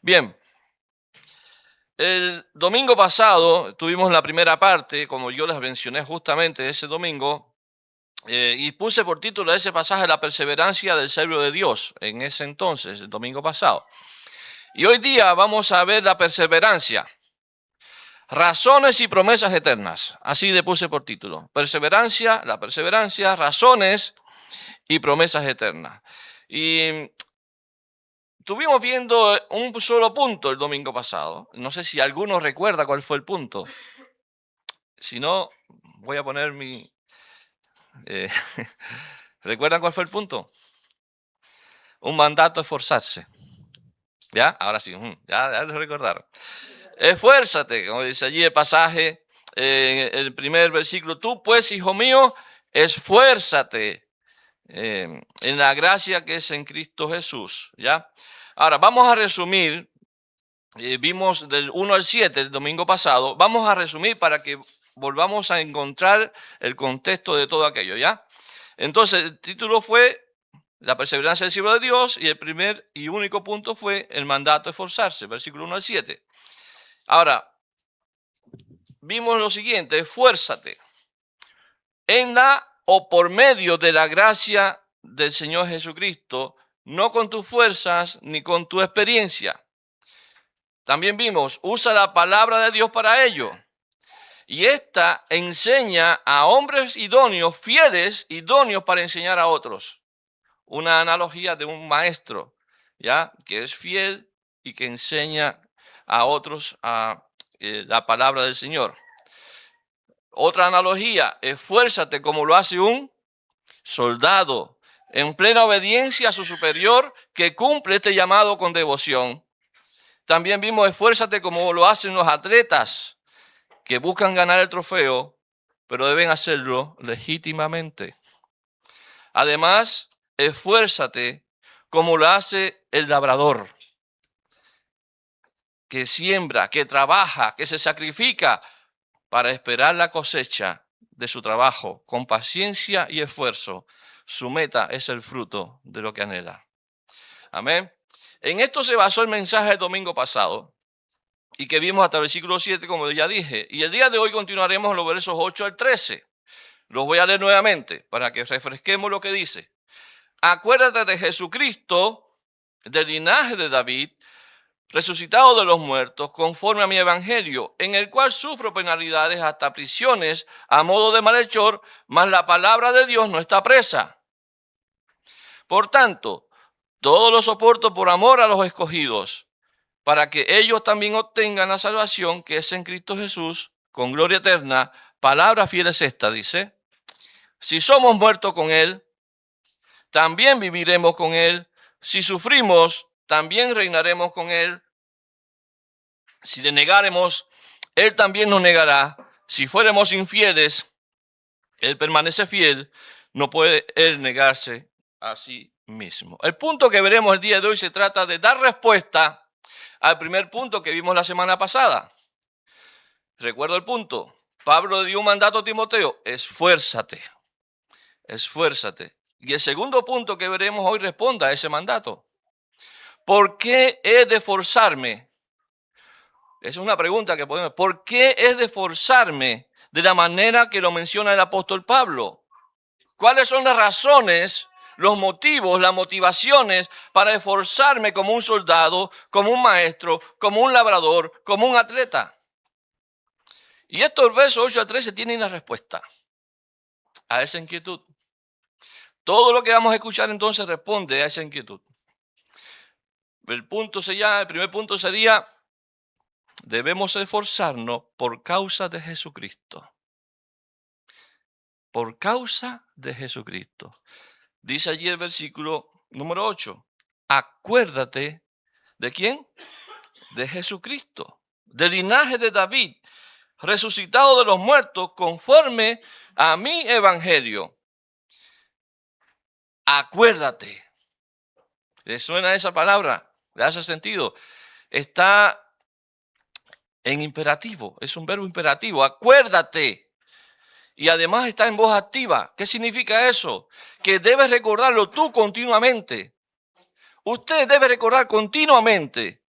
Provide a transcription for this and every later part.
Bien, el domingo pasado tuvimos la primera parte, como yo les mencioné justamente ese domingo, y puse por título a ese pasaje la perseverancia del siervo de Dios en ese entonces, el domingo pasado. Y hoy día vamos a ver la perseverancia, razones y promesas eternas. Así le puse por título. Perseverancia, la perseverancia, razones y promesas eternas. Y estuvimos viendo un solo punto el domingo pasado. No sé si alguno recuerda cuál fue el punto. Si no, voy a poner mi... eh, ¿Recuerdan cuál fue el punto? Un mandato a esforzarse. ¿Ya? Ahora sí, ya lo recordaron. Esfuérzate, como dice allí el pasaje, el primer versículo. Tú pues, hijo mío, esfuérzate en la gracia que es en Cristo Jesús. ¿Ya? Ahora, vamos a resumir. Vimos del 1 al 7 el domingo pasado. Vamos a resumir para que volvamos a encontrar el contexto de todo aquello, ¿ya? Entonces, el título fue la perseverancia del siervo de Dios y el primer y único punto fue el mandato de esforzarse, versículo 1 al 7. Ahora, vimos lo siguiente: esfuérzate en la o por medio de la gracia del Señor Jesucristo, no con tus fuerzas ni con tu experiencia. También vimos, usa la palabra de Dios para ello. Y esta enseña a hombres idóneos, fieles, idóneos para enseñar a otros. Una analogía de un maestro, ¿ya? Que es fiel y que enseña a otros la palabra del Señor. Otra analogía, esfuérzate como lo hace un soldado, en plena obediencia a su superior, que cumple este llamado con devoción. También vimos, esfuérzate como lo hacen los atletas, que buscan ganar el trofeo, pero deben hacerlo legítimamente. Además, esfuérzate como lo hace el labrador, que siembra, que trabaja, que se sacrifica para esperar la cosecha de su trabajo con paciencia y esfuerzo. Su meta es el fruto de lo que anhela. Amén. En esto se basó el mensaje del domingo pasado y que vimos hasta el versículo 7, como ya dije. Y el día de hoy continuaremos en los versos 8 al 13. Los voy a leer nuevamente para que refresquemos lo que dice. Acuérdate de Jesucristo, del linaje de David, resucitado de los muertos, conforme a mi evangelio, en el cual sufro penalidades hasta prisiones a modo de malhechor, mas la palabra de Dios no está presa. Por tanto, todo lo soporto por amor a los escogidos, para que ellos también obtengan la salvación que es en Cristo Jesús, con gloria eterna. Palabra fiel es esta, dice: si somos muertos con Él, también viviremos con Él. Si sufrimos, también reinaremos con Él. Si le negáremos, Él también nos negará. Si fuéramos infieles, Él permanece fiel. No puede Él negarse a sí mismo. El punto que veremos el día de hoy se trata de dar respuesta al primer punto que vimos la semana pasada. Recuerdo el punto. Pablo dio un mandato a Timoteo: esfuérzate, esfuérzate. Y el segundo punto que veremos hoy responde a ese mandato. ¿Por qué he de esforzarme? Esa es una pregunta que podemos. ¿Por qué he de esforzarme de la manera que lo menciona el apóstol Pablo? ¿Cuáles son las razones, los motivos, las motivaciones para esforzarme como un soldado, como un maestro, como un labrador, como un atleta? Y estos versos 8 a 13 tienen la respuesta a esa inquietud. Todo lo que vamos a escuchar entonces responde a esa inquietud. El primer punto sería: debemos esforzarnos por causa de Jesucristo. Por causa de Jesucristo. Dice allí el versículo número 8. Acuérdate, ¿de quién? De Jesucristo, del linaje de David, resucitado de los muertos, conforme a mi evangelio. Acuérdate. ¿Le suena esa palabra? ¿Le hace sentido? Está en imperativo, es un verbo imperativo. Acuérdate. Y además está en voz activa. ¿Qué significa eso? Que debes recordarlo tú continuamente. Usted debe recordar continuamente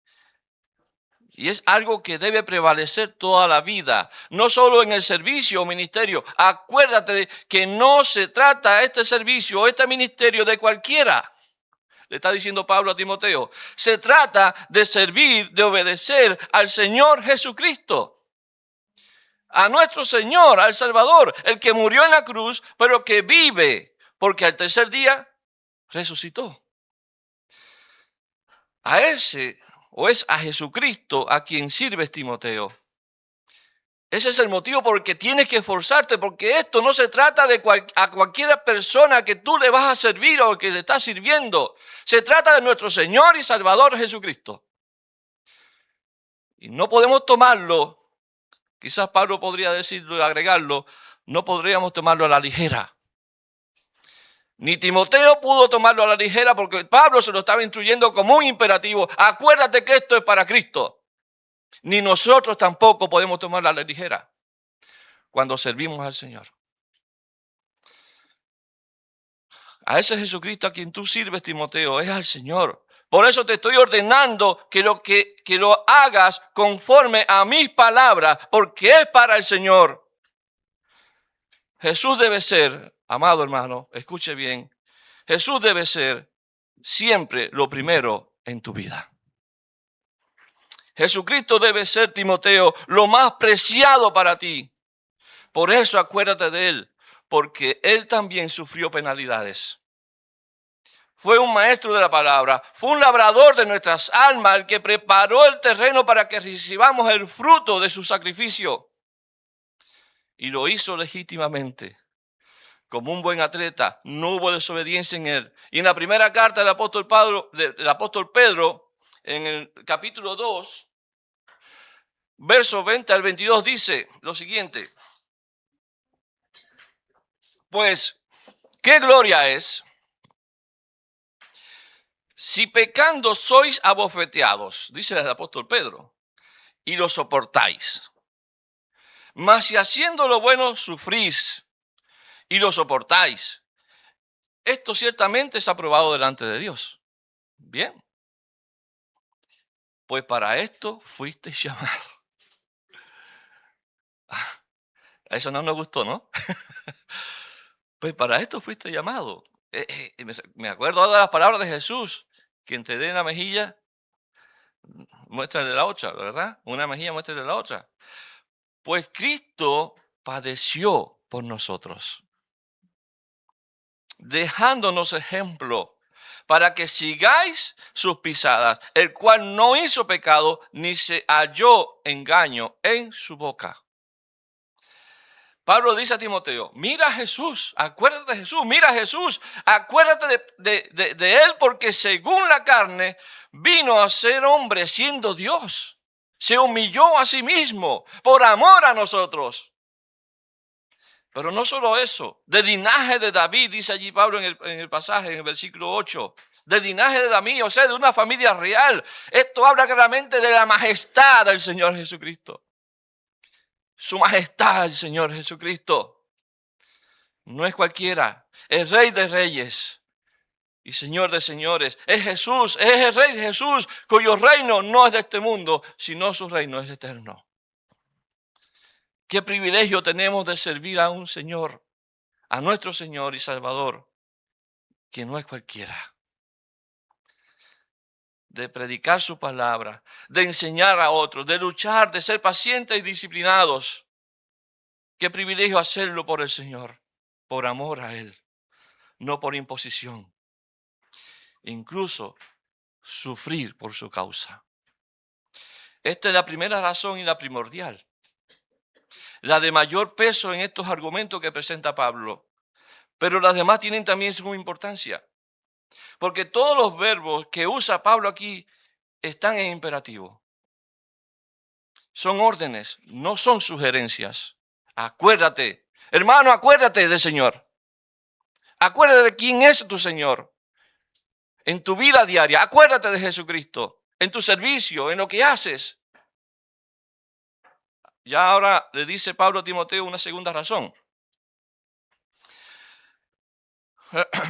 Y es algo que debe prevalecer toda la vida, no solo en el servicio o ministerio. Acuérdate de que no se trata este servicio o este ministerio de cualquiera. Le está diciendo Pablo a Timoteo. Se trata de servir, de obedecer al Señor Jesucristo. A nuestro Señor, al Salvador, el que murió en la cruz, pero que vive, porque al tercer día resucitó. A ese, o es a Jesucristo a quien sirves, Timoteo. Ese es el motivo por el que tienes que esforzarte, porque esto no se trata de a cualquier persona que tú le vas a servir o que le estás sirviendo. Se trata de nuestro Señor y Salvador Jesucristo. Y no podemos tomarlo, quizás Pablo podría decirlo y agregarlo, no podríamos tomarlo a la ligera. Ni Timoteo pudo tomarlo a la ligera porque Pablo se lo estaba instruyendo como un imperativo. Acuérdate que esto es para Cristo. Ni nosotros tampoco podemos tomarlo a la ligera cuando servimos al Señor. A ese Jesucristo a quien tú sirves, Timoteo, es al Señor. Por eso te estoy ordenando que lo hagas conforme a mis palabras, porque es para el Señor. Jesús debe ser, amado hermano, escuche bien, Jesús debe ser siempre lo primero en tu vida. Jesucristo debe ser, Timoteo, lo más preciado para ti. Por eso acuérdate de Él, porque Él también sufrió penalidades. Fue un maestro de la palabra, fue un labrador de nuestras almas, el que preparó el terreno para que recibamos el fruto de su sacrificio. Y lo hizo legítimamente. Como un buen atleta, no hubo desobediencia en él. Y en la primera carta del apóstol Pedro, en el capítulo 2, verso 20 al 22, dice lo siguiente. Pues, ¿qué gloria es si pecando sois abofeteados? Dice el apóstol Pedro, y lo soportáis. Mas si haciendo lo bueno sufrís y lo soportáis, esto ciertamente es aprobado delante de Dios. Bien. Pues para esto fuiste llamado. A eso no nos gustó, ¿no? Pues para esto fuiste llamado. Me acuerdo de las palabras de Jesús. Quien te dé una mejilla, muéstrale la otra, ¿verdad? Una mejilla, muéstrale la otra. Pues Cristo padeció por nosotros, dejándonos ejemplo para que sigáis sus pisadas, el cual no hizo pecado ni se halló engaño en su boca. Pablo dice a Timoteo, mira a Jesús, acuérdate de Jesús, mira a Jesús, acuérdate de él porque según la carne vino a ser hombre siendo Dios. Se humilló a sí mismo por amor a nosotros. Pero no solo eso, del linaje de David, dice allí Pablo en el pasaje, en el versículo 8, del linaje de David, o sea, de una familia real. Esto habla claramente de la majestad del Señor Jesucristo. Su majestad, el Señor Jesucristo. No es cualquiera, es Rey de Reyes y Señor de Señores. Es Jesús, es el Rey Jesús, cuyo reino no es de este mundo, sino su reino es eterno. Qué privilegio tenemos de servir a un Señor, a nuestro Señor y Salvador, que no es cualquiera. De predicar su palabra, de enseñar a otros, de luchar, de ser pacientes y disciplinados. Qué privilegio hacerlo por el Señor, por amor a Él, no por imposición. Incluso sufrir por su causa. Esta es la primera razón y la primordial. La de mayor peso en estos argumentos que presenta Pablo. Pero las demás tienen también su importancia. Porque todos los verbos que usa Pablo aquí están en imperativo. Son órdenes, no son sugerencias. Acuérdate, hermano, acuérdate del Señor. Acuérdate de quién es tu Señor. En tu vida diaria, acuérdate de Jesucristo. En tu servicio, en lo que haces. Ya ahora le dice Pablo a Timoteo una segunda razón.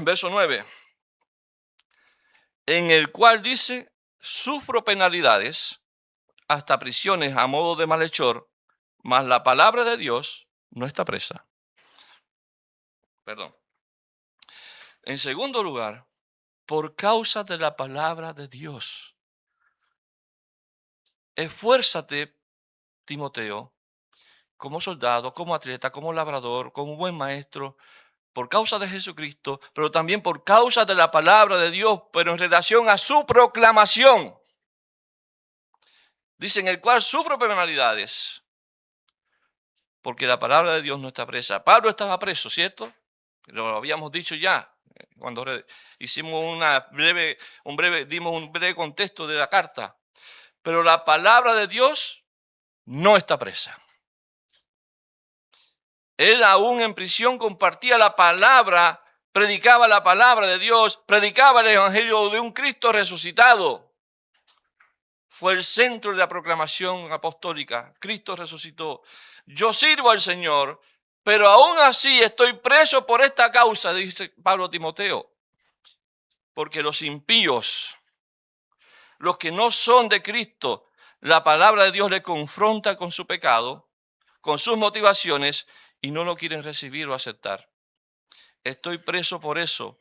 Verso 9. En el cual dice, sufro penalidades hasta prisiones a modo de malhechor, mas la palabra de Dios no está presa. Perdón. En segundo lugar, por causa de la palabra de Dios. Esfuérzate, Timoteo, como soldado, como atleta, como labrador, como buen maestro, por causa de Jesucristo, pero también por causa de la palabra de Dios, pero en relación a su proclamación. Dice, en el cual sufro penalidades, porque la palabra de Dios no está presa. Pablo estaba preso, ¿cierto? Lo habíamos dicho ya, cuando hicimos dimos un breve contexto de la carta. Pero la palabra de Dios no está presa. Él aún en prisión compartía la palabra, predicaba la palabra de Dios, predicaba el evangelio de un Cristo resucitado. Fue el centro de la proclamación apostólica. Cristo resucitó. Yo sirvo al Señor, pero aún así estoy preso por esta causa, dice Pablo a Timoteo. Porque los impíos, los que no son de Cristo, la palabra de Dios le confronta con su pecado, con sus motivaciones, y no lo quieren recibir o aceptar. Estoy preso por eso,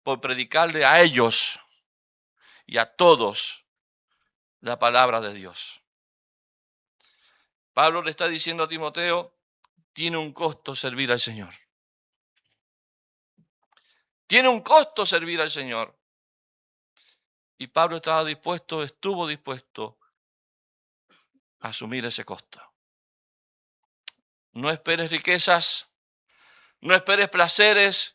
por predicarle a ellos y a todos la palabra de Dios. Pablo le está diciendo a Timoteo, tiene un costo servir al Señor. Tiene un costo servir al Señor. Y Pablo estuvo dispuesto a asumir ese costo. No esperes riquezas, no esperes placeres,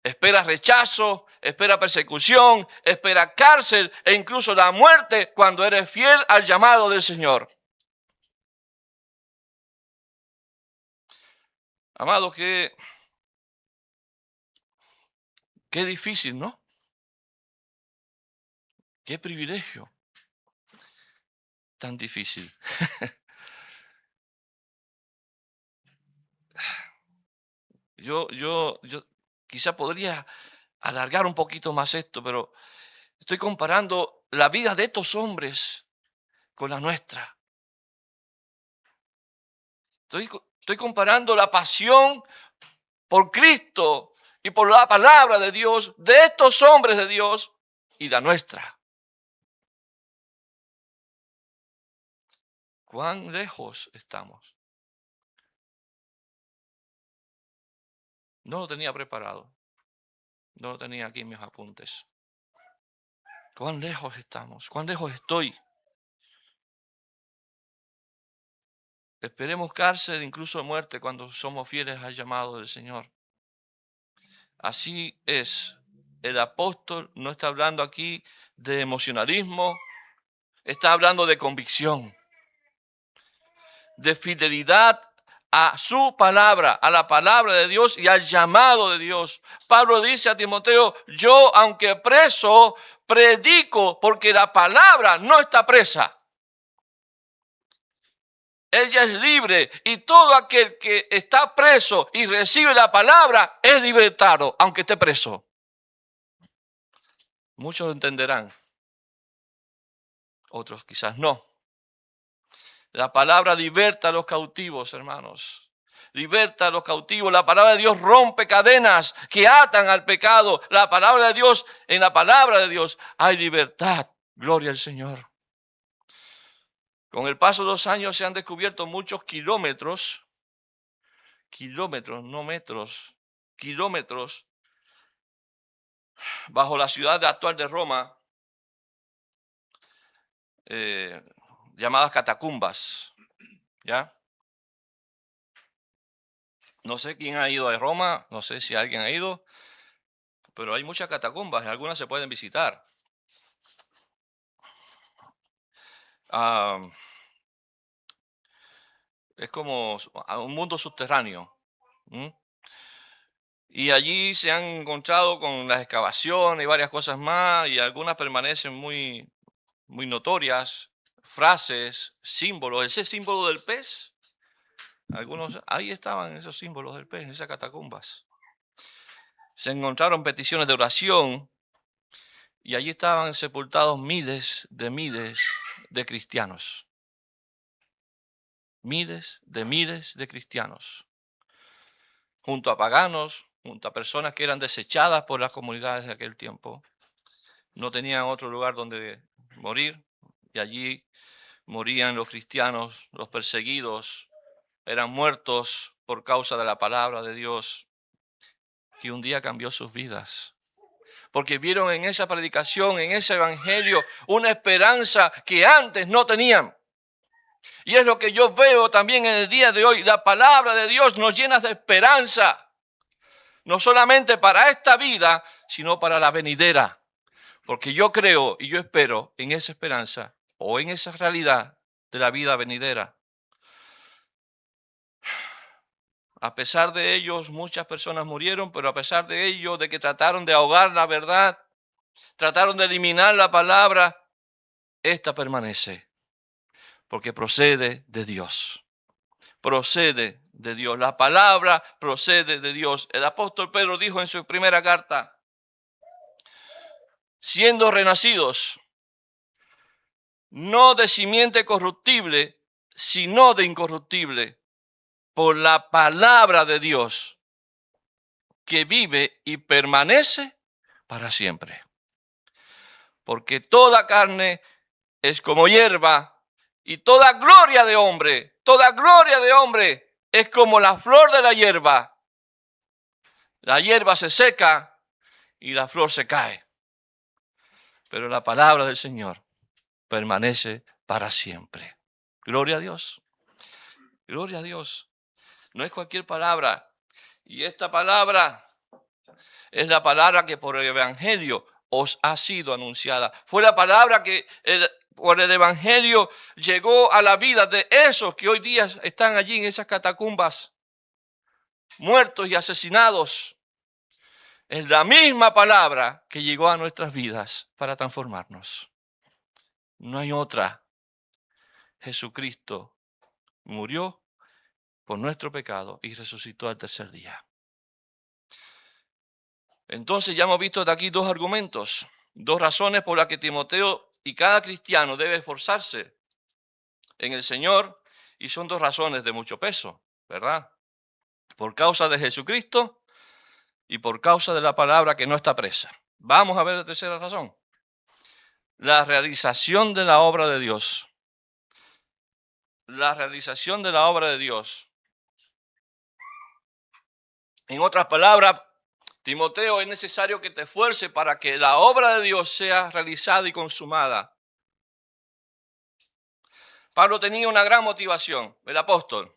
espera rechazo, espera persecución, espera cárcel e incluso la muerte cuando eres fiel al llamado del Señor. Amado, qué difícil, ¿no? Qué privilegio tan difícil. Yo quizá podría alargar un poquito más esto, pero estoy comparando la vida de estos hombres con la nuestra. Estoy comparando la pasión por Cristo y por la palabra de Dios, de estos hombres de Dios y la nuestra. ¿Cuán lejos estamos? No lo tenía preparado. No lo tenía aquí en mis apuntes. ¿Cuán lejos estamos? ¿Cuán lejos estoy? Esperemos cárcel, incluso muerte, cuando somos fieles al llamado del Señor. Así es. El apóstol no está hablando aquí de emocionalismo, está hablando de convicción, de fidelidad a su palabra, a la palabra de Dios y al llamado de Dios. Pablo dice a Timoteo, yo aunque preso, predico porque la palabra no está presa. Él ya es libre y todo aquel que está preso y recibe la palabra es libertado, aunque esté preso. Muchos lo entenderán, otros quizás no. La palabra liberta a los cautivos, hermanos. Liberta a los cautivos. La palabra de Dios rompe cadenas que atan al pecado. La palabra de Dios, en la palabra de Dios hay libertad. Gloria al Señor. Con el paso de los años se han descubierto muchos kilómetros, no metros, kilómetros bajo la ciudad actual de Roma, llamadas catacumbas, ¿ya? No sé quién ha ido a Roma, no sé si alguien ha ido, pero hay muchas catacumbas y algunas se pueden visitar. Es como un mundo subterráneo. Y allí se han encontrado con las excavaciones y varias cosas más, y algunas permanecen muy, muy notorias, frases, símbolos. Ese símbolo del pez, ahí estaban esos símbolos del pez, en esas catacumbas. Se encontraron peticiones de oración y allí estaban sepultados miles de cristianos. miles de cristianos, junto a paganos, junto a personas que eran desechadas por las comunidades de aquel tiempo. No tenían otro lugar donde morir, y allí morían los cristianos, los perseguidos, eran muertos por causa de la palabra de Dios, que un día cambió sus vidas. Porque vieron en esa predicación, en ese evangelio, una esperanza que antes no tenían. Y es lo que yo veo también en el día de hoy. La palabra de Dios nos llena de esperanza. No solamente para esta vida, sino para la venidera. Porque yo creo y yo espero en esa esperanza o en esa realidad de la vida venidera. A pesar de ellos, muchas personas murieron, pero a pesar de ello, de que trataron de ahogar la verdad, trataron de eliminar la palabra, esta permanece. Porque procede de Dios. Procede de Dios. La palabra procede de Dios. El apóstol Pedro dijo en su primera carta, siendo renacidos, no de simiente corruptible, sino de incorruptible, por la palabra de Dios, que vive y permanece para siempre. Porque toda carne es como hierba, y toda gloria de hombre es como la flor de la hierba. La hierba se seca y la flor se cae. Pero la palabra del Señor permanece para siempre. Gloria a Dios. Gloria a Dios. No es cualquier palabra. Y esta palabra es la palabra que por el Evangelio os ha sido anunciada. Fue la palabra que por el Evangelio llegó a la vida de esos que hoy día están allí en esas catacumbas, muertos y asesinados. Es la misma palabra que llegó a nuestras vidas para transformarnos. No hay otra. Jesucristo murió por nuestro pecado y resucitó al tercer día. Entonces ya hemos visto de aquí dos argumentos, dos razones por las que Timoteo y cada cristiano debe esforzarse en el Señor, y son dos razones de mucho peso, ¿verdad? Por causa de Jesucristo y por causa de la palabra que no está presa. Vamos a ver la tercera razón. La realización de la obra de Dios. La realización de la obra de Dios. En otras palabras, Timoteo, es necesario que te esfuerces para que la obra de Dios sea realizada y consumada. Pablo tenía una gran motivación, el apóstol.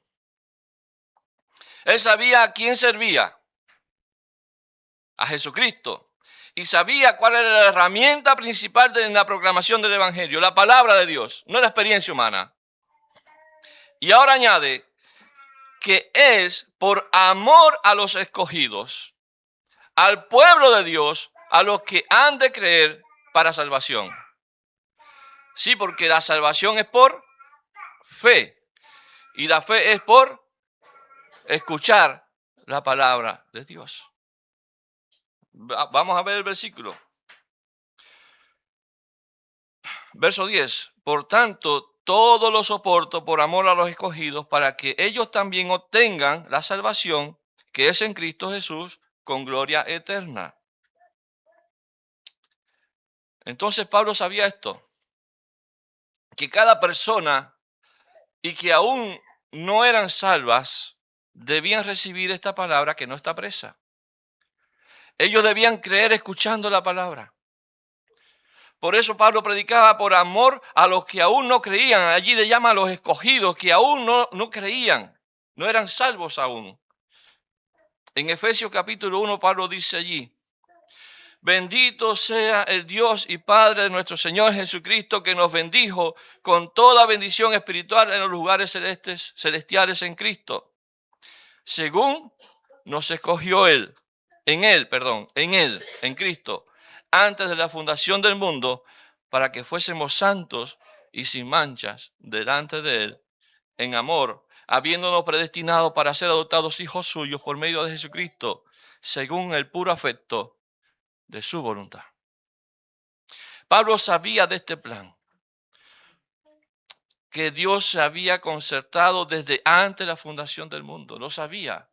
Él sabía a quién servía, a Jesucristo, y sabía cuál era la herramienta principal de la proclamación del Evangelio, la palabra de Dios, no la experiencia humana. Y ahora añade que es por amor a los escogidos, al pueblo de Dios, a los que han de creer para salvación. Sí, porque la salvación es por fe, y la fe es por escuchar la palabra de Dios. Vamos a ver el versículo. Verso 10. Por tanto, todo lo soporto por amor a los escogidos, para que ellos también obtengan la salvación que es en Cristo Jesús con gloria eterna. Entonces Pablo sabía esto, que cada persona y que aún no eran salvas debían recibir esta palabra que no está presa. Ellos debían creer escuchando la palabra. Por eso Pablo predicaba por amor a los que aún no creían. Allí le llama a los escogidos que aún no creían, no eran salvos aún. En Efesios capítulo 1 Pablo dice allí: bendito sea el Dios y Padre de nuestro Señor Jesucristo, que nos bendijo con toda bendición espiritual en los lugares celestiales en Cristo, según nos escogió en Cristo, antes de la fundación del mundo, para que fuésemos santos y sin manchas delante de Él, en amor, habiéndonos predestinado para ser adoptados hijos suyos por medio de Jesucristo, según el puro afecto de su voluntad. Pablo sabía de este plan, que Dios se había concertado desde antes de la fundación del mundo. Lo sabía.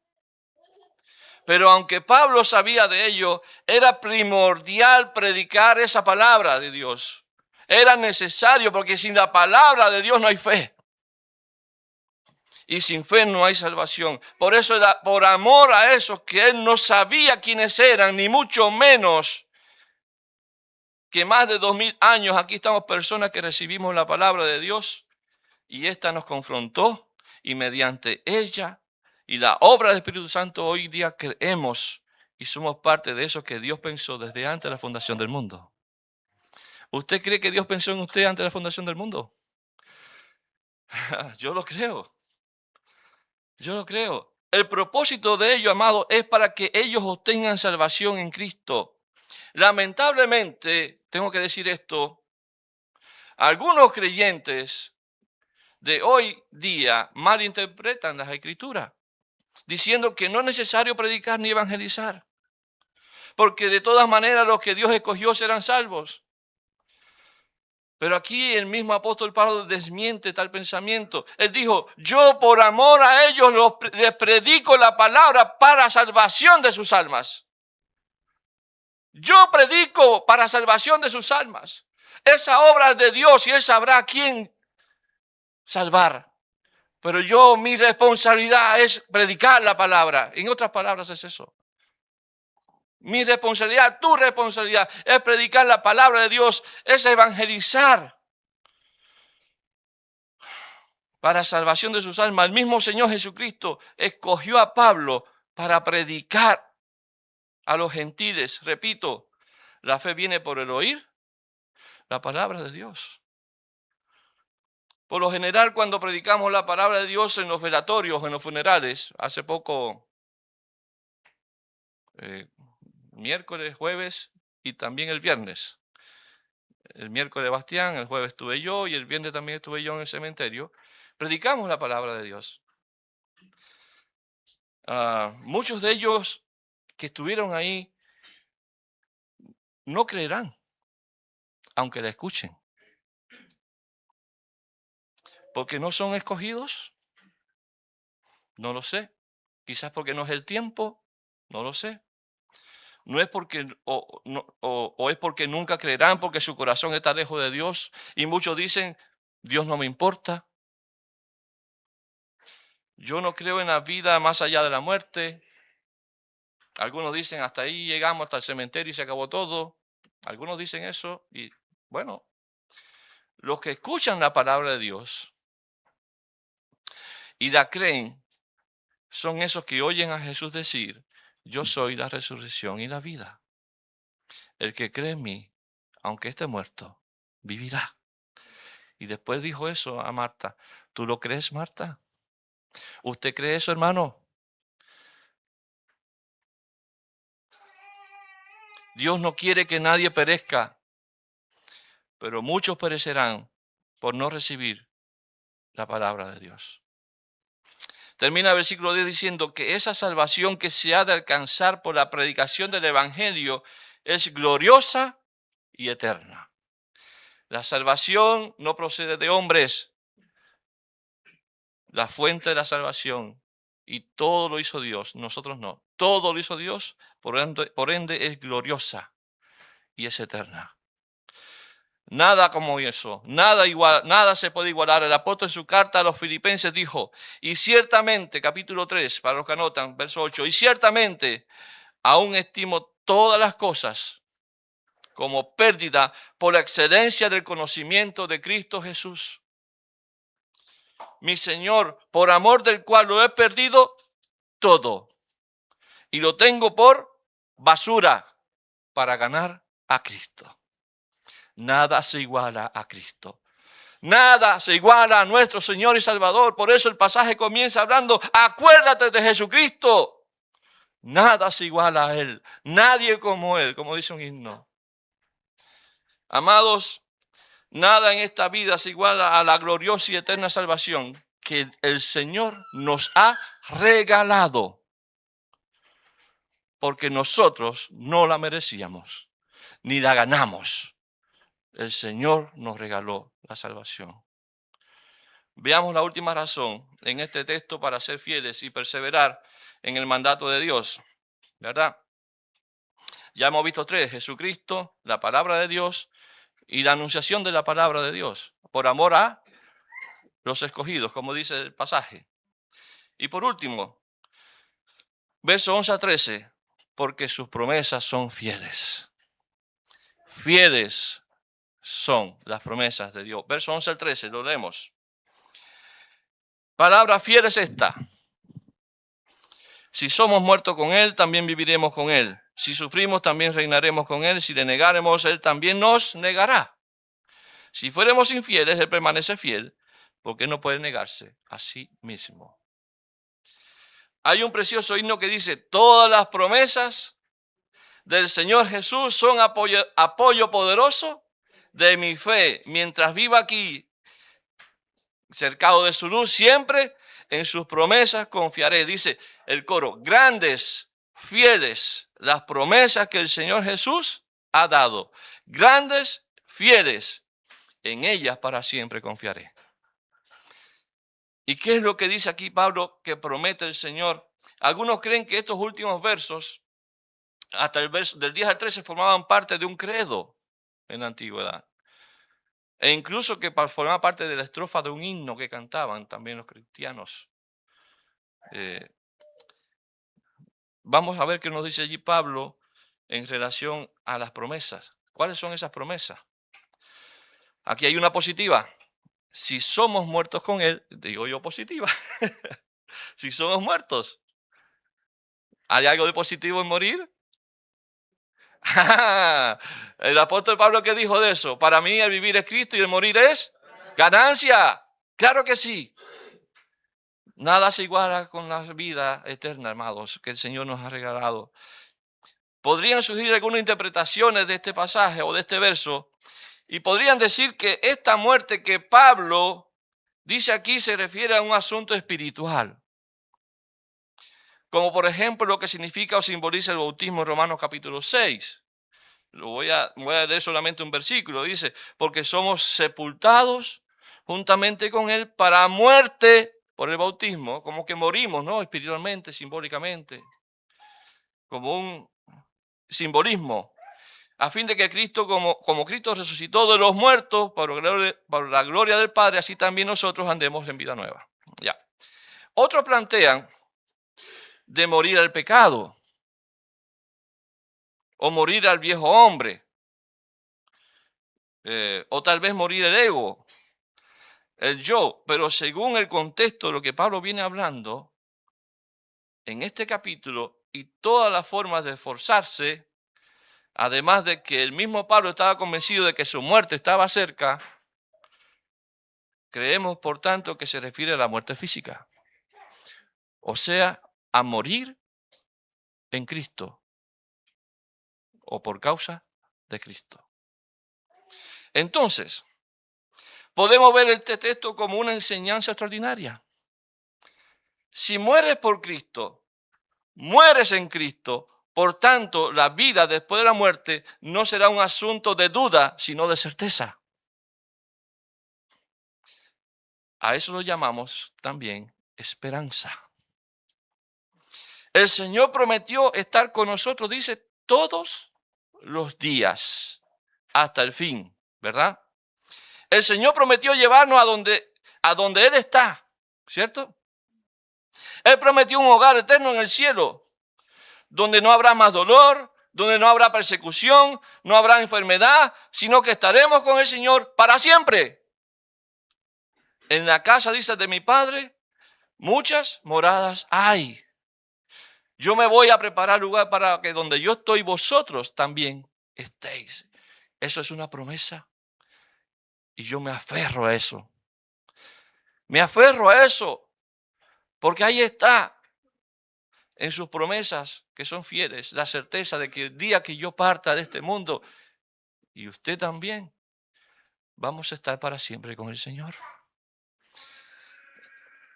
Pero aunque Pablo sabía de ello, era primordial predicar esa palabra de Dios. Era necesario, porque sin la palabra de Dios no hay fe. Y sin fe no hay salvación. Por eso, por amor a esos que él no sabía quiénes eran, ni mucho menos que más de 2000 años aquí estamos personas que recibimos la palabra de Dios, y esta nos confrontó, y mediante ella y la obra del Espíritu Santo hoy día creemos y somos parte de eso que Dios pensó desde antes de la fundación del mundo. ¿Usted cree que Dios pensó en usted antes de la fundación del mundo? Yo lo creo. Yo lo creo. El propósito de ello, amado, es para que ellos obtengan salvación en Cristo. Lamentablemente, tengo que decir esto, algunos creyentes de hoy día malinterpretan las Escrituras, diciendo que no es necesario predicar ni evangelizar, porque de todas maneras los que Dios escogió serán salvos. Pero aquí el mismo apóstol Pablo desmiente tal pensamiento. Él dijo, yo por amor a ellos les predico la palabra para salvación de sus almas. Yo predico para salvación de sus almas. Esa obra es de Dios y Él sabrá a quién salvar. Pero mi responsabilidad es predicar la palabra. En otras palabras es eso. Mi responsabilidad, tu responsabilidad es predicar la palabra de Dios, es evangelizar para salvación de sus almas. El mismo Señor Jesucristo escogió a Pablo para predicar a los gentiles. Repito, la fe viene por el oír la palabra de Dios. Por lo general, cuando predicamos la palabra de Dios en los velatorios, en los funerales, hace poco, miércoles, jueves y también el viernes. El miércoles Bastián, el jueves estuve yo y el viernes también estuve yo en el cementerio. Predicamos la palabra de Dios. Muchos de ellos que estuvieron ahí no creerán, aunque la escuchen. ¿Porque no son escogidos? No lo sé. Quizás porque no es el tiempo, no lo sé. No es porque, o es porque nunca creerán, porque su corazón está lejos de Dios. Y muchos dicen, Dios no me importa. Yo no creo en la vida más allá de la muerte. Algunos dicen, hasta ahí llegamos, hasta el cementerio y se acabó todo. Algunos dicen eso y bueno, los que escuchan la palabra de Dios y la creen, son esos que oyen a Jesús decir, yo soy la resurrección y la vida. El que cree en mí, aunque esté muerto, vivirá. Y después dijo eso a Marta. ¿Tú lo crees, Marta? ¿Usted cree eso, hermano? Dios no quiere que nadie perezca, pero muchos perecerán por no recibir la palabra de Dios. Termina el versículo 10 diciendo que esa salvación que se ha de alcanzar por la predicación del Evangelio es gloriosa y eterna. La salvación no procede de hombres. La fuente de la salvación, y todo lo hizo Dios, nosotros no. Todo lo hizo Dios, por ende es gloriosa y es eterna. Nada como eso, nada se puede igualar. El apóstol en su carta a los Filipenses dijo, y ciertamente, capítulo 3, para los que anotan, verso 8, y ciertamente aún estimo todas las cosas como pérdida por la excelencia del conocimiento de Cristo Jesús, mi Señor, por amor del cual lo he perdido todo y lo tengo por basura para ganar a Cristo. Nada se iguala a Cristo. Nada se iguala a nuestro Señor y Salvador. Por eso el pasaje comienza hablando, acuérdate de Jesucristo. Nada se iguala a Él. Nadie como Él, como dice un himno. Amados, nada en esta vida se iguala a la gloriosa y eterna salvación que el Señor nos ha regalado. Porque nosotros no la merecíamos, ni la ganamos. El Señor nos regaló la salvación. Veamos la última razón en este texto para ser fieles y perseverar en el mandato de Dios, ¿verdad? Ya hemos visto tres: Jesucristo, la palabra de Dios y la anunciación de la palabra de Dios, por amor a los escogidos, como dice el pasaje. Y por último, verso 11 a 13, porque sus promesas son fieles. Fieles son las promesas de Dios. Verso 11 al 13, lo leemos. Palabra fiel es esta: si somos muertos con Él, también viviremos con Él. Si sufrimos, también reinaremos con Él. Si le negaremos, Él también nos negará. Si fuéramos infieles, Él permanece fiel, porque no puede negarse a sí mismo. Hay un precioso himno que dice: todas las promesas del Señor Jesús son apoyo poderoso de mi fe. Mientras viva aquí, cercado de su luz, siempre en sus promesas confiaré. Dice el coro: grandes, fieles las promesas que el Señor Jesús ha dado. Grandes, fieles, en ellas para siempre confiaré. ¿Y qué es lo que dice aquí Pablo que promete el Señor? Algunos creen que estos últimos versos, hasta el verso del 10 al 13, formaban parte de un credo en la antigüedad. E incluso que formaba parte de la estrofa de un himno que cantaban también los cristianos. Vamos a ver qué nos dice allí Pablo en relación a las promesas. ¿Cuáles son esas promesas? Aquí hay una positiva. Si somos muertos con Él, digo yo positiva. Si somos muertos, ¿hay algo de positivo en morir? El apóstol Pablo, ¿qué dijo de eso? Para mí el vivir es Cristo y el morir es ganancia. Claro que sí. Nada se iguala con la vida eterna, hermanos, que el Señor nos ha regalado. Podrían surgir algunas interpretaciones de este pasaje o de este verso y podrían decir que esta muerte que Pablo dice aquí se refiere a un asunto espiritual. Como por ejemplo lo que significa o simboliza el bautismo en Romanos capítulo 6. Voy a leer solamente un versículo. Dice: porque somos sepultados juntamente con Él para muerte por el bautismo. Como que morimos, ¿no? Espiritualmente, simbólicamente. Como un simbolismo. A fin de que Cristo, como Cristo resucitó de los muertos por la gloria del Padre, así también nosotros andemos en vida nueva. Ya. Otros plantean de morir al pecado o morir al viejo hombre, o tal vez morir el ego, el yo. Pero según el contexto de lo que Pablo viene hablando en este capítulo y todas las formas de esforzarse, además de que el mismo Pablo estaba convencido de que su muerte estaba cerca, creemos por tanto que se refiere a la muerte física, o sea, a morir en Cristo o por causa de Cristo. Entonces, podemos ver este texto como una enseñanza extraordinaria. Si mueres por Cristo, mueres en Cristo, por tanto, la vida después de la muerte no será un asunto de duda, sino de certeza. A eso lo llamamos también esperanza. El Señor prometió estar con nosotros, dice, todos los días hasta el fin, ¿verdad? El Señor prometió llevarnos a donde Él está, ¿cierto? Él prometió un hogar eterno en el cielo, donde no habrá más dolor, donde no habrá persecución, no habrá enfermedad, sino que estaremos con el Señor para siempre. En la casa, dice, de mi Padre, muchas moradas hay. Yo me voy a preparar lugar para que donde yo estoy, vosotros también estéis. Eso es una promesa. Y yo me aferro a eso. Me aferro a eso. Porque ahí está, en sus promesas que son fieles, la certeza de que el día que yo parta de este mundo, y usted también, vamos a estar para siempre con el Señor.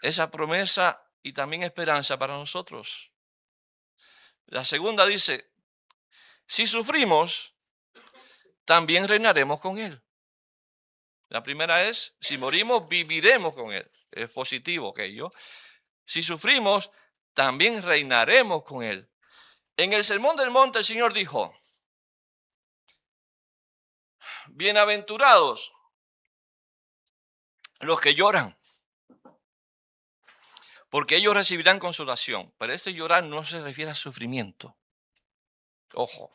Esa promesa y también esperanza para nosotros. La segunda dice: si sufrimos, también reinaremos con Él. La primera es, si morimos, viviremos con Él. Es positivo aquello. Si sufrimos, también reinaremos con Él. En el Sermón del Monte el Señor dijo, bienaventurados los que lloran, porque ellos recibirán consolación. Pero este llorar no se refiere a sufrimiento. Ojo.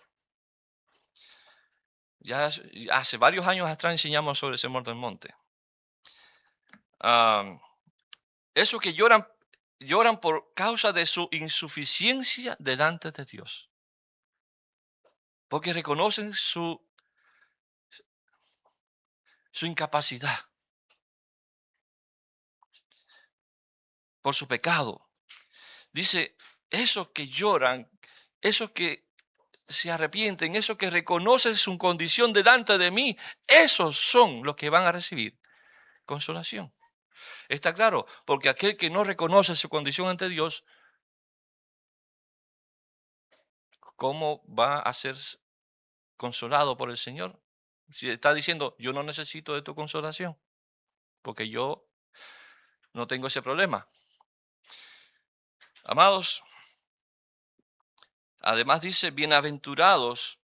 Ya hace varios años atrás enseñamos sobre el Sermón del Monte. Esos que lloran, lloran por causa de su insuficiencia delante de Dios. Porque reconocen su incapacidad por su pecado. Dice, esos que lloran, esos que se arrepienten, esos que reconocen su condición delante de mí, esos son los que van a recibir consolación. Está claro, porque aquel que no reconoce su condición ante Dios, ¿cómo va a ser consolado por el Señor? Si está diciendo, yo no necesito de tu consolación, porque yo no tengo ese problema. Amados, además dice, bienaventurados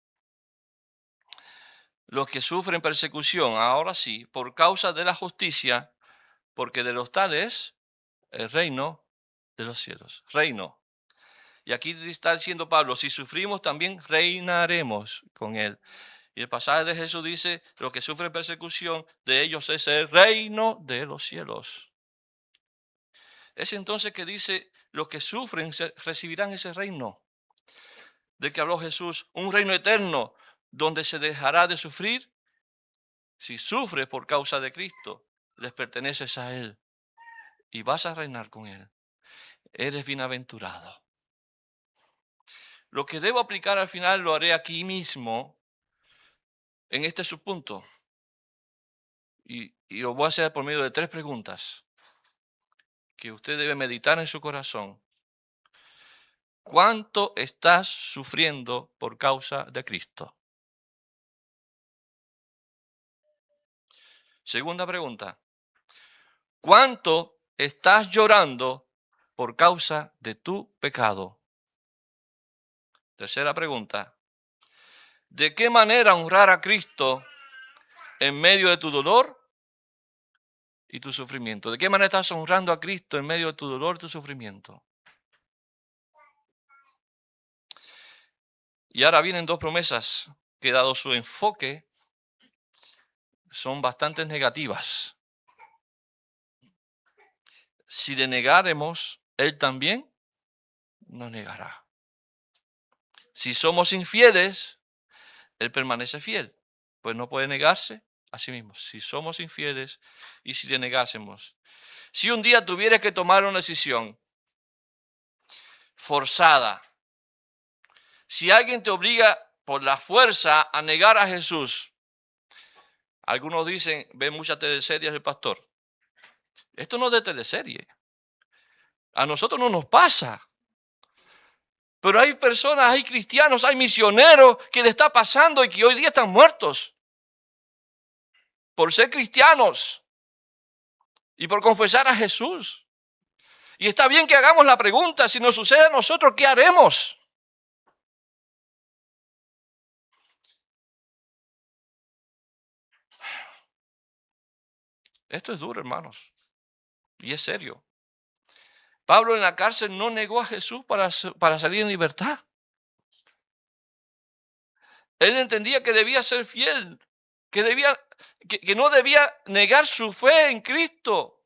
los que sufren persecución, ahora sí, por causa de la justicia, porque de los tales el reino de los cielos. Reino. Y aquí está diciendo Pablo, si sufrimos también reinaremos con él. Y el pasaje de Jesús dice, los que sufren persecución, de ellos es el reino de los cielos. Es entonces que dice, los que sufren recibirán ese reino. De que habló Jesús, un reino eterno, donde se dejará de sufrir. Si sufres por causa de Cristo, les perteneces a Él y vas a reinar con Él. Eres bienaventurado. Lo que debo aplicar al final lo haré aquí mismo, en este subpunto. Y lo voy a hacer por medio de 3 preguntas que usted debe meditar en su corazón. ¿Cuánto estás sufriendo por causa de Cristo? Segunda pregunta. ¿Cuánto estás llorando por causa de tu pecado? Tercera pregunta. ¿De qué manera honrar a Cristo en medio de tu dolor y tu sufrimiento? ¿De qué manera estás honrando a Cristo en medio de tu dolor y tu sufrimiento? Y ahora vienen 2 promesas que, dado su enfoque, son bastante negativas. Si le negaremos, Él también nos negará. Si somos infieles, Él permanece fiel, pues no puede negarse a sí mismo. Si somos infieles y si le negásemos. Si un día tuvieras que tomar una decisión forzada, si alguien te obliga por la fuerza a negar a Jesús, algunos dicen, ven muchas teleseries del pastor. Esto no es de teleserie. A nosotros no nos pasa. Pero hay personas, hay cristianos, hay misioneros que le está pasando y que hoy día están muertos por ser cristianos y por confesar a Jesús. Y está bien que hagamos la pregunta, si nos sucede a nosotros, ¿qué haremos? Esto es duro, hermanos, y es serio. Pablo en la cárcel no negó a Jesús para salir en libertad. Él entendía que debía ser fiel, que no debía negar su fe en Cristo.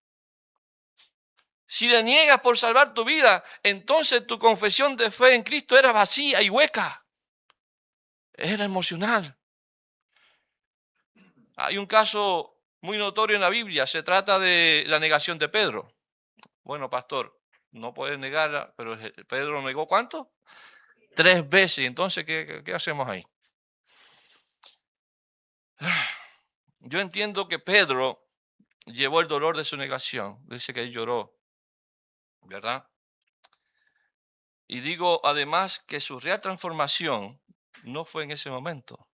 Si le niegas por salvar tu vida, entonces tu confesión de fe en Cristo era vacía y hueca. Era emocional. Hay un caso muy notorio en la Biblia, se trata de la negación de Pedro. Bueno, pastor, no puedes negarla, pero Pedro negó ¿cuánto? 3 veces. Entonces, ¿qué hacemos ahí? Yo entiendo que Pedro llevó el dolor de su negación. Dice que él lloró, ¿verdad? Y digo además que su real transformación no fue en ese momento.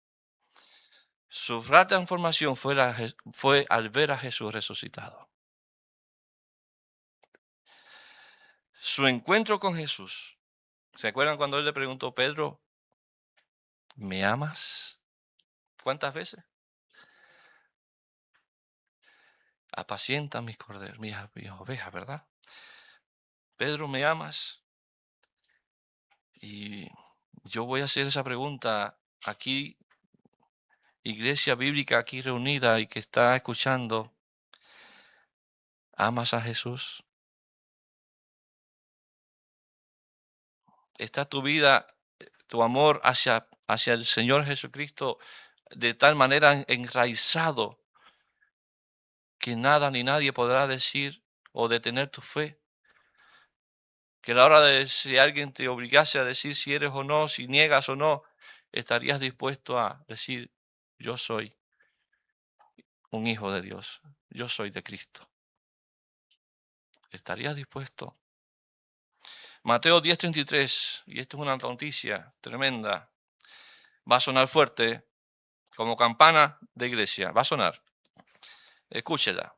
Su gran transformación fue al ver a Jesús resucitado. Su encuentro con Jesús. ¿Se acuerdan cuando él le preguntó, Pedro, ¿me amas? ¿Cuántas veces? Apacienta mis corderos, mis ovejas, ¿verdad? Pedro, ¿me amas? Y yo voy a hacer esa pregunta aquí, iglesia bíblica aquí reunida y que está escuchando. ¿Amas a Jesús? ¿Está tu vida, tu amor hacia el Señor Jesucristo de tal manera enraizado que nada ni nadie podrá decir o detener tu fe? Que a la hora de si alguien te obligase a decir si eres o no, si niegas o no, estarías dispuesto a decir, yo soy un hijo de Dios, yo soy de Cristo. ¿Estarías dispuesto? Mateo 10:33, y esto es una noticia tremenda, va a sonar fuerte, como campana de iglesia, va a sonar. Escúchela.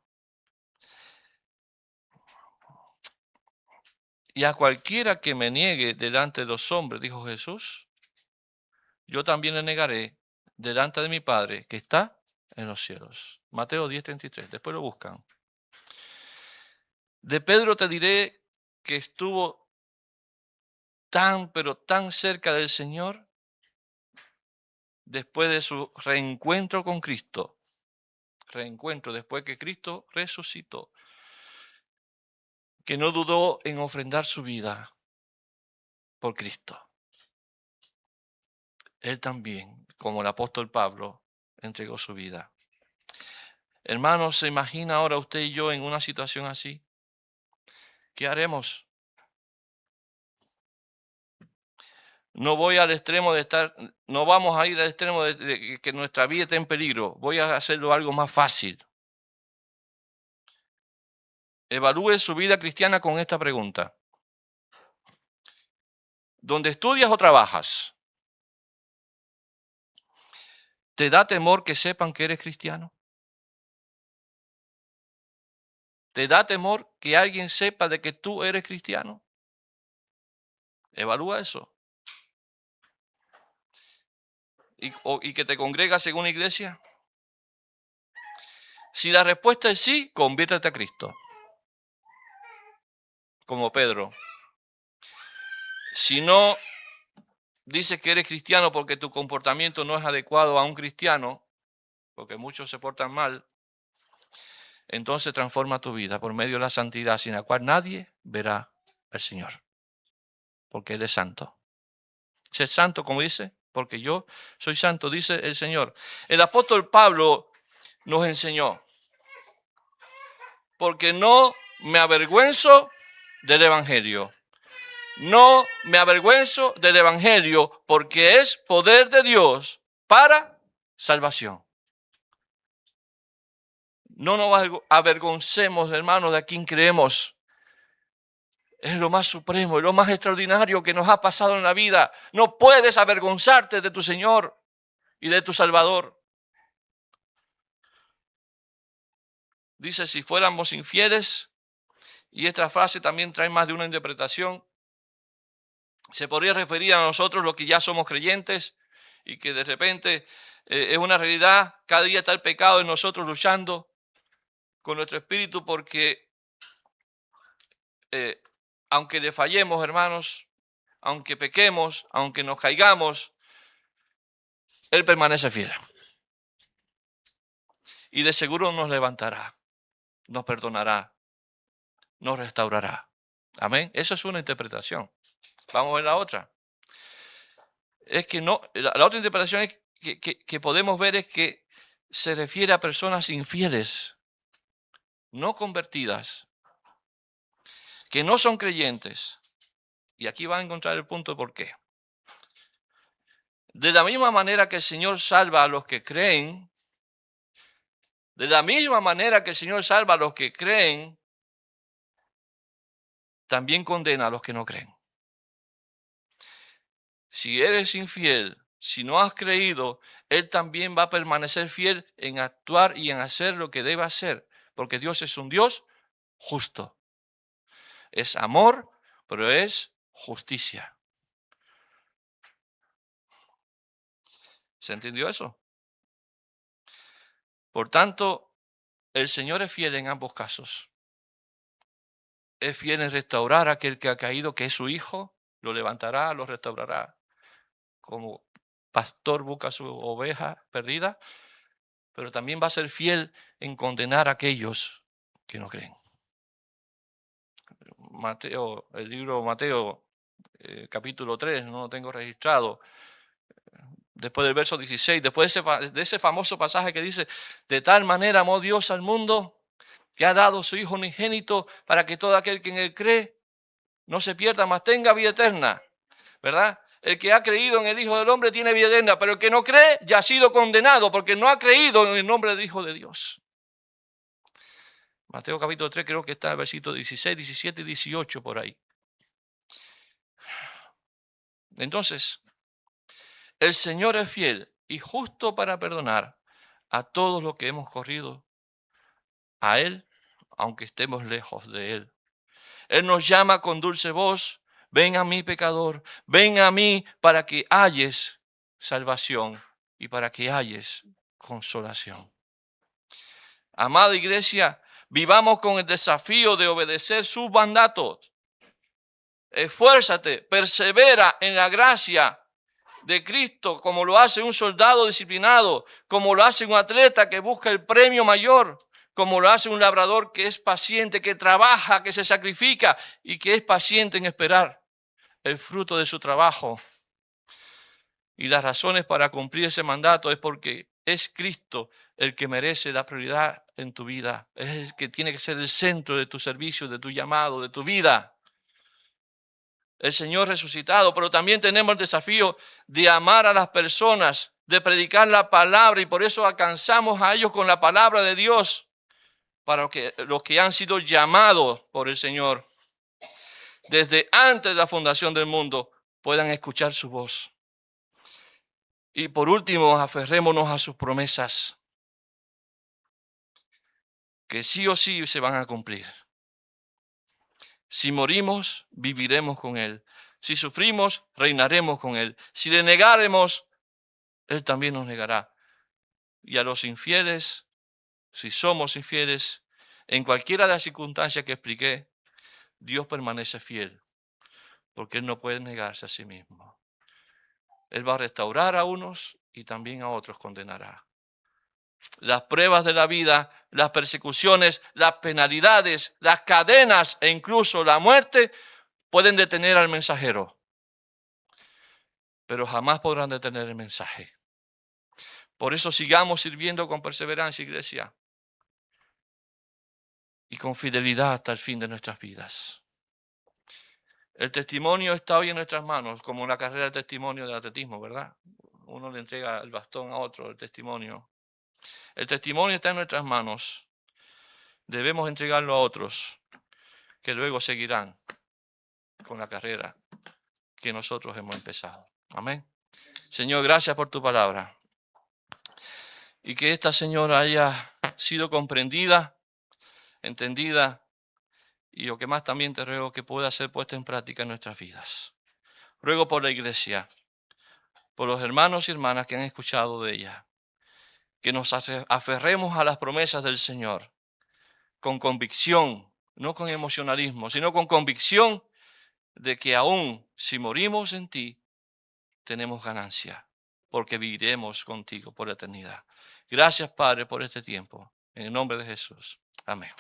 Y a cualquiera que me niegue delante de los hombres, dijo Jesús, yo también le negaré delante de mi Padre que está en los cielos. Mateo 10:33, después lo buscan. De Pedro te diré que estuvo tan, pero tan cerca del Señor después de su reencuentro con Cristo. Reencuentro después que Cristo resucitó, que no dudó en ofrendar su vida por Cristo. Él también, como el apóstol Pablo, entregó su vida. Hermanos, ¿se imagina ahora usted y yo en una situación así? ¿Qué haremos? No voy al extremo de estar, no vamos a ir al extremo de que nuestra vida esté en peligro. Voy a hacerlo algo más fácil. Evalúe su vida cristiana con esta pregunta. ¿Dónde estudias o trabajas? ¿Te da temor que sepan que eres cristiano? ¿Te da temor que alguien sepa de que tú eres cristiano? Evalúa eso. ¿Y que te congregas en una iglesia? Si la respuesta es sí, conviértete a Cristo. Como Pedro. Si no dices que eres cristiano porque tu comportamiento no es adecuado a un cristiano, porque muchos se portan mal, entonces transforma tu vida por medio de la santidad, sin la cual nadie verá al Señor. Porque Él es santo. Sé santo, como dice, porque yo soy santo, dice el Señor. El apóstol Pablo nos enseñó, porque no me avergüenzo del Evangelio. No me avergüenzo del Evangelio, porque es poder de Dios para salvación. No nos avergoncemos, hermanos, de a quien creemos. Es lo más supremo, es lo más extraordinario que nos ha pasado en la vida. No puedes avergonzarte de tu Señor y de tu Salvador. Dice, si fuéramos infieles, y esta frase también trae más de una interpretación, se podría referir a nosotros los que ya somos creyentes y que de repente es una realidad, cada día está el pecado en nosotros luchando con nuestro espíritu porque aunque le fallemos, hermanos, aunque pequemos, aunque nos caigamos, Él permanece fiel. Y de seguro nos levantará, nos perdonará, nos restaurará. Amén. Eso es una interpretación. Vamos a ver la otra. Es que no, la otra interpretación es que podemos ver es que se refiere a personas infieles, no convertidas, que no son creyentes. Y aquí van a encontrar el punto de por qué. De la misma manera que el Señor salva a los que creen, de la misma manera que el Señor salva a los que creen, también condena a los que no creen. Si eres infiel, si no has creído, Él también va a permanecer fiel en actuar y en hacer lo que debe hacer, porque Dios es un Dios justo. Es amor, pero es justicia. ¿Se entendió eso? Por tanto, el Señor es fiel en ambos casos. Es fiel en restaurar a aquel que ha caído, que es su hijo, lo levantará, lo restaurará. Como pastor busca su oveja perdida, pero también va a ser fiel en condenar a aquellos que no creen. Mateo, el libro Mateo, capítulo 3, no lo tengo registrado, después del verso 16, después de ese famoso pasaje que dice, de tal manera amó Dios al mundo, que ha dado su Hijo unigénito para que todo aquel que en él cree no se pierda, mas tenga vida eterna, ¿verdad? El que ha creído en el Hijo del Hombre tiene vida eterna, pero el que no cree ya ha sido condenado porque no ha creído en el nombre del Hijo de Dios. Mateo capítulo 3 creo que está el versículo 16, 17 y 18 por ahí. Entonces, el Señor es fiel y justo para perdonar a todos los que hemos corrido a Él, aunque estemos lejos de Él. Él nos llama con dulce voz, ven a mí pecador, ven a mí para que halles salvación y para que halles consolación. Amada iglesia, vivamos con el desafío de obedecer sus mandatos. Esfuérzate, persevera en la gracia de Cristo, como lo hace un soldado disciplinado, como lo hace un atleta que busca el premio mayor, como lo hace un labrador que es paciente, que trabaja, que se sacrifica y que es paciente en esperar el fruto de su trabajo. Y las razones para cumplir ese mandato es porque es Cristo el que merece la prioridad en tu vida. Es el que tiene que ser el centro de tu servicio, de tu llamado, de tu vida. El Señor resucitado, pero también tenemos el desafío de amar a las personas, de predicar la palabra, y por eso alcanzamos a ellos con la palabra de Dios, para que los que han sido llamados por el Señor desde antes de la fundación del mundo puedan escuchar su voz. Y por último, aferrémonos a sus promesas, que sí o sí se van a cumplir. Si morimos, viviremos con Él. Si sufrimos, reinaremos con Él. Si le negaremos, Él también nos negará. Y a los infieles, si somos infieles, en cualquiera de las circunstancias que expliqué, Dios permanece fiel, porque Él no puede negarse a sí mismo. Él va a restaurar a unos y también a otros condenará. Las pruebas de la vida, las persecuciones, las penalidades, las cadenas e incluso la muerte pueden detener al mensajero, pero jamás podrán detener el mensaje. Por eso sigamos sirviendo con perseverancia, iglesia, y con fidelidad hasta el fin de nuestras vidas. El testimonio está hoy en nuestras manos, como una carrera de testimonio del atletismo, ¿verdad? Uno le entrega el bastón a otro, el testimonio. El testimonio está en nuestras manos. Debemos entregarlo a otros, que luego seguirán con la carrera que nosotros hemos empezado. Amén. Señor, gracias por tu palabra. Y que esta, Señora, haya sido comprendida, entendida, y lo que más también te ruego que pueda ser puesta en práctica en nuestras vidas. Ruego por la iglesia, por los hermanos y hermanas que han escuchado de ella, que nos aferremos a las promesas del Señor con convicción, no con emocionalismo, sino con convicción de que aún si morimos en ti, tenemos ganancia, porque viviremos contigo por la eternidad. Gracias, Padre, por este tiempo. En el nombre de Jesús. Amén.